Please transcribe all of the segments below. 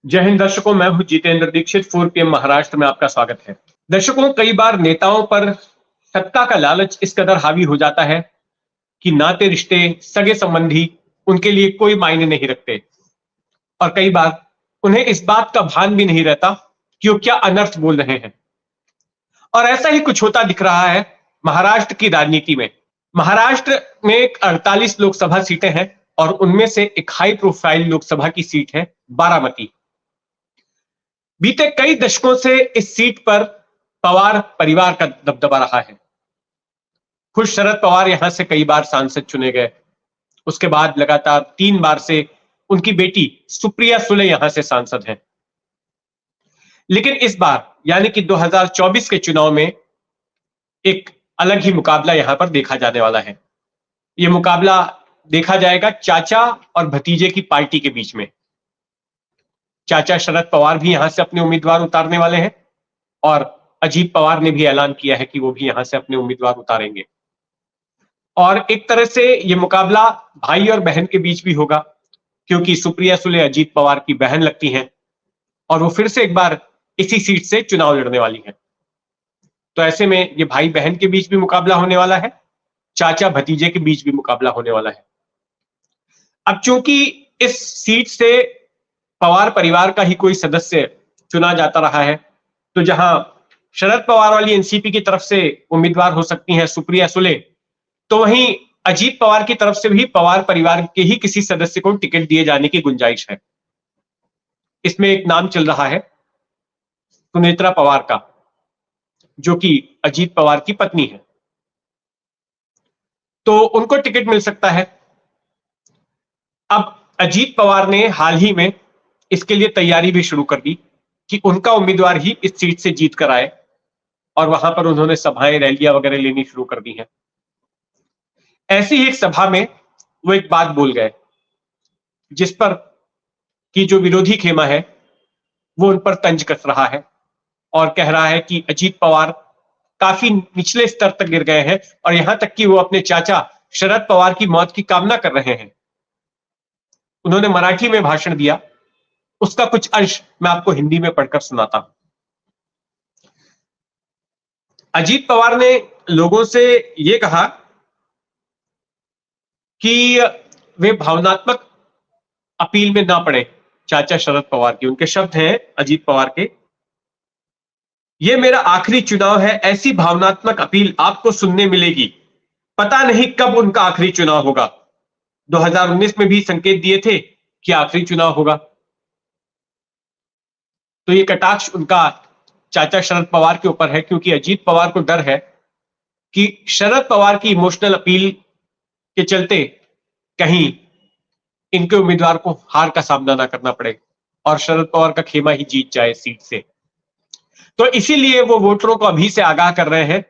जय हिंद दर्शकों, मैं हूं जितेंद्र दीक्षित। 4 PM महाराष्ट्र में आपका स्वागत है। दर्शकों, कई बार नेताओं पर सत्ता का लालच इस कदर हावी हो जाता है कि नाते रिश्ते, सगे संबंधी उनके लिए कोई मायने नहीं रखते और कई बार उन्हें इस बात का भान भी नहीं रहता कि वो क्या अनर्थ बोल रहे हैं। और ऐसा ही कुछ होता दिख रहा है महाराष्ट्र की राजनीति में। महाराष्ट्र में 48 लोकसभा सीटें हैं और उनमें से एक हाई प्रोफाइल लोकसभा की सीट है बारामती। बीते कई दशकों से इस सीट पर पवार परिवार का दबदबा रहा है। खुद शरद पवार यहां से कई बार सांसद चुने गए। उसके बाद लगातार 3 बार से उनकी बेटी सुप्रिया सुले यहां से सांसद हैं। लेकिन इस बार यानी कि 2024 के चुनाव में एक अलग ही मुकाबला यहां पर देखा जाने वाला है। यह मुकाबला देखा जाएगा चाचा और भतीजे की पार्टी के बीच में। चाचा शरद पवार भी यहां से अपने उम्मीदवार उतारने वाले हैं और अजीत पवार ने भी ऐलान किया है कि वो भी यहां से अपने उम्मीदवार उतारेंगे। और एक तरह से यह मुकाबला भाई और बहन के बीच भी होगा, क्योंकि सुप्रिया सुले अजीत पवार की बहन लगती हैं और वो फिर से एक बार इसी सीट से चुनाव लड़ने वाली है। तो ऐसे में ये भाई बहन के बीच भी मुकाबला होने वाला है, चाचा भतीजे के बीच भी मुकाबला होने वाला है। अब चूंकि इस सीट से पवार परिवार का ही कोई सदस्य चुना जाता रहा है, तो जहां शरद पवार वाली एनसीपी की तरफ से उम्मीदवार हो सकती हैं सुप्रिया सुले, तो वहीं अजीत पवार की तरफ से भी पवार परिवार के ही किसी सदस्य को टिकट दिए जाने की गुंजाइश है। इसमें एक नाम चल रहा है सुनेत्रा पवार का, जो कि अजीत पवार की पत्नी है, तो उनको टिकट मिल सकता है। अब अजीत पवार ने हाल ही में इसके लिए तैयारी भी शुरू कर दी कि उनका उम्मीदवार ही इस सीट से जीत कर आए और वहां पर उन्होंने सभाएं, रैलियां वगैरह लेनी शुरू कर दी हैं। ऐसी ही एक सभा में वो एक बात बोल गए जिस पर कि जो विरोधी खेमा है वो उन पर तंज कस रहा है और कह रहा है कि अजीत पवार काफी निचले स्तर तक गिर गए हैं और यहां तक कि वो अपने चाचा शरद पवार की मौत की कामना कर रहे हैं। उन्होंने मराठी में भाषण दिया, उसका कुछ अंश मैं आपको हिंदी में पढ़कर सुनाता हूं। अजीत पवार ने लोगों से यह कहा कि वे भावनात्मक अपील में ना पड़े चाचा शरद पवार की। उनके शब्द हैं अजीत पवार के, यह मेरा आखिरी चुनाव है, ऐसी भावनात्मक अपील आपको सुनने मिलेगी। पता नहीं कब उनका आखिरी चुनाव होगा। 2019 में भी संकेत दिए थे कि आखिरी चुनाव होगा। तो ये कटाक्ष उनका चाचा शरद पवार के ऊपर है, क्योंकि अजीत पवार को डर है कि शरद पवार की इमोशनल अपील के चलते कहीं इनके उम्मीदवार को हार का सामना ना करना पड़े और शरद पवार का खेमा ही जीत जाए सीट से। तो इसीलिए वो वोटरों को अभी से आगाह कर रहे हैं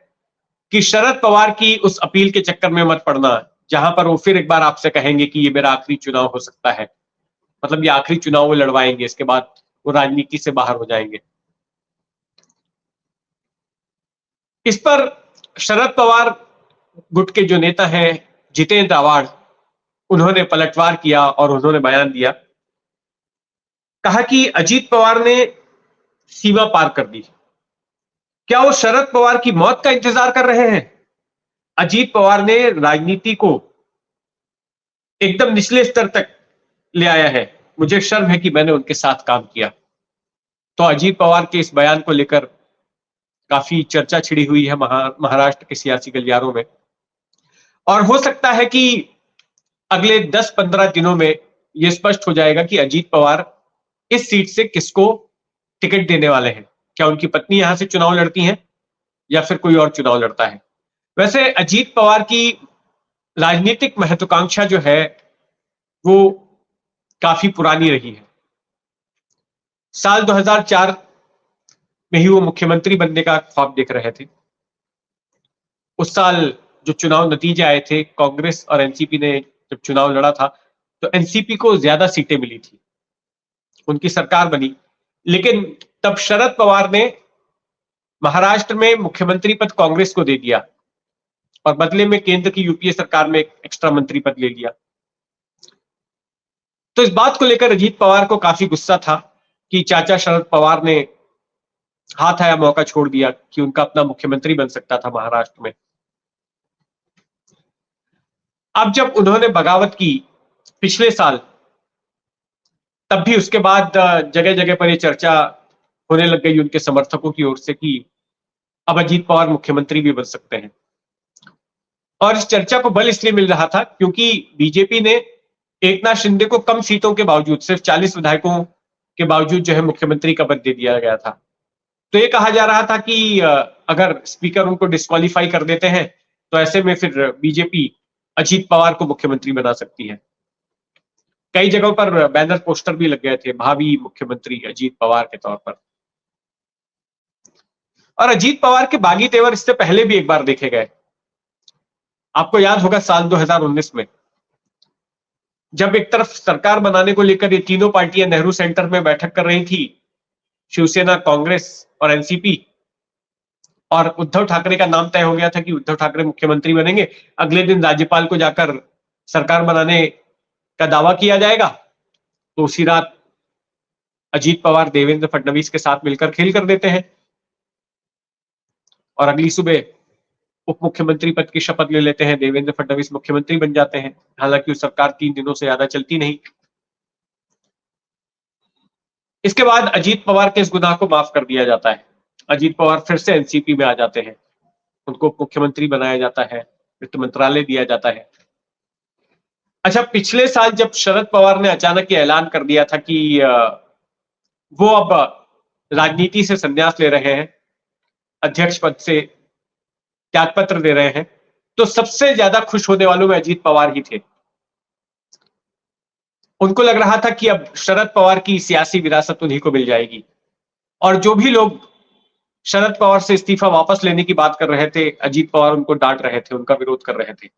कि शरद पवार की उस अपील के चक्कर में मत पड़ना, जहां पर वो फिर एक बार आपसे कहेंगे कि ये मेरा आखिरी चुनाव हो सकता है। मतलब ये आखिरी चुनाव वो लड़वाएंगे, इसके बाद वो राजनीति से बाहर हो जाएंगे। इस पर शरद पवार गुट के जो नेता हैं जितेंद्र आवाड़, उन्होंने पलटवार किया और उन्होंने बयान दिया। कहा कि अजीत पवार ने सीमा पार कर दी। क्या वो शरद पवार की मौत का इंतजार कर रहे हैं? अजीत पवार ने राजनीति को एकदम निचले स्तर तक ले आया है। मुझे शर्म है कि मैंने उनके साथ काम किया। तो अजीत पवार के इस बयान को लेकर काफी चर्चा छिड़ी हुई है महाराष्ट्र के सियासी गलियारों में, और हो सकता है कि अगले 10-15 दिनों में यह स्पष्ट हो जाएगा कि अजीत पवार इस सीट से किसको टिकट देने वाले हैं। क्या उनकी पत्नी यहां से चुनाव लड़ती हैं या फिर कोई और चुनाव लड़ता है? वैसे अजीत पवार की राजनीतिक महत्वाकांक्षा जो है वो काफी पुरानी रही है। साल 2004 में ही वो मुख्यमंत्री बनने का ख्वाब देख रहे थे। उस साल जो चुनाव नतीजे आए थे, कांग्रेस और एनसीपी ने जब चुनाव लड़ा था तो एनसीपी को ज्यादा सीटें मिली थी, उनकी सरकार बनी। लेकिन तब शरद पवार ने महाराष्ट्र में मुख्यमंत्री पद कांग्रेस को दे दिया और बदले में केंद्र की यूपीए सरकार में एक एक्स्ट्रा मंत्री पद ले लिया। तो इस बात को लेकर अजीत पवार को काफी गुस्सा था कि चाचा शरद पवार ने हाथ आया मौका छोड़ दिया कि उनका अपना मुख्यमंत्री बन सकता था महाराष्ट्र में। अब जब उन्होंने बगावत की पिछले साल, तब भी उसके बाद जगह जगह पर ये चर्चा होने लग गई उनके समर्थकों की ओर से कि अब अजीत पवार मुख्यमंत्री भी बन सकते हैं। और इस चर्चा को बल इसलिए मिल रहा था क्योंकि बीजेपी ने एकनाथ शिंदे को कम सीटों के बावजूद, सिर्फ 40 विधायकों के बावजूद जो है मुख्यमंत्री का पद दे दिया गया था। तो ये कहा जा रहा था कि अगर स्पीकर उनको डिस्क्वालीफाई कर देते हैं तो ऐसे में फिर बीजेपी अजीत पवार को मुख्यमंत्री बना सकती है। कई जगहों पर बैनर पोस्टर भी लग गए थे, भावी मुख्यमंत्री अजीत पवार के तौर पर। और अजीत पवार के बागी तेवर इससे पहले भी एक बार देखे गए। आपको याद होगा साल 2019 में जब एक तरफ सरकार बनाने को लेकर ये तीनों पार्टियां नेहरू सेंटर में बैठक कर रही थी, शिवसेना, कांग्रेस और एनसीपी, और उद्धव ठाकरे का नाम तय हो गया था कि उद्धव ठाकरे मुख्यमंत्री बनेंगे। अगले दिन राज्यपाल को जाकर सरकार बनाने का दावा किया जाएगा, तो उसी रात अजीत पवार देवेंद्र फडणवीस के साथ मिलकर खेल कर देते हैं और अगली सुबह उप मुख्यमंत्री पद की शपथ ले लेते हैं। देवेंद्र फडणवीस मुख्यमंत्री बन जाते हैं। हालांकि वो सरकार 3 दिनों से ज्यादा चलती नहीं। इसके बाद अजीत पवार के इस गुनाह को माफ कर दिया जाता है। अजीत पवार फिर से एनसीपी में आ जाते हैं, उनको उप मुख्यमंत्री बनाया जाता है, वित्त मंत्रालय दिया जाता है। अच्छा, पिछले साल जब शरद पवार ने अचानक ये ऐलान कर दिया था कि वो अब राजनीति से संन्यास ले रहे हैं, अध्यक्ष पद से त्यागपत्र दे रहे हैं, तो सबसे ज्यादा खुश होने वालों में अजीत पवार ही थे। उनको लग रहा था कि अब शरद पवार की सियासी विरासत उन्हीं को मिल जाएगी। और जो भी लोग शरद पवार से इस्तीफा वापस लेने की बात कर रहे थे, अजीत पवार उनको डांट रहे थे, उनका विरोध कर रहे थे।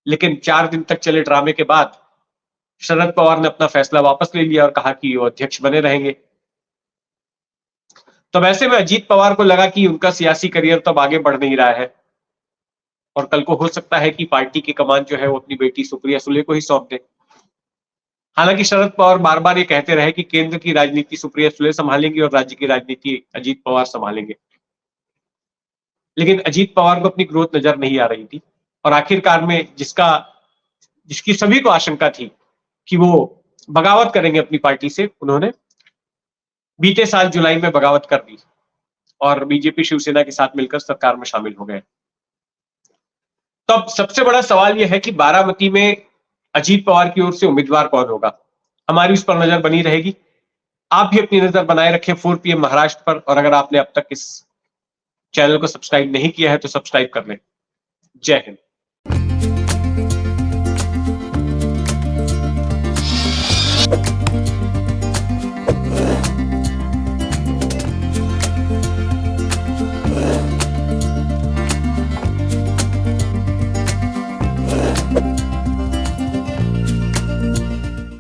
लेकिन 4 दिन तक चले ड्रामे के बाद शरद पवार ने अपना फैसला वापस ले लिया और कहा कि वो अध्यक्ष बने रहेंगे। तो वैसे में अजीत पवार को लगा कि उनका सियासी करियर तो अब आगे बढ़ नहीं रहा है और कल को हो सकता है कि पार्टी की कमान जो है वो अपनी बेटी सुप्रिया सुले को ही सौंप दे। हालांकि शरद पवार बार बार ये कहते रहे कि केंद्र की राजनीति सुप्रिया सुले संभालेंगी और राज्य की राजनीति अजीत पवार संभालेंगे। लेकिन अजीत पवार को अपनी ग्रोथ नजर नहीं आ रही थी और आखिरकार में जिसकी सभी को आशंका थी कि वो बगावत करेंगे अपनी पार्टी से, उन्होंने बीते साल जुलाई में बगावत कर दी और बीजेपी शिवसेना के साथ मिलकर सरकार में शामिल हो गए। तो अब सबसे बड़ा सवाल यह है कि बारामती में अजीत पवार की ओर से उम्मीदवार कौन होगा। हमारी उस पर नजर बनी रहेगी। आप भी अपनी नजर बनाए रखें 4 PM महाराष्ट्र पर, और अगर आपने अब तक इस चैनल को सब्सक्राइब नहीं किया है तो सब्सक्राइब कर लें। जय हिंद।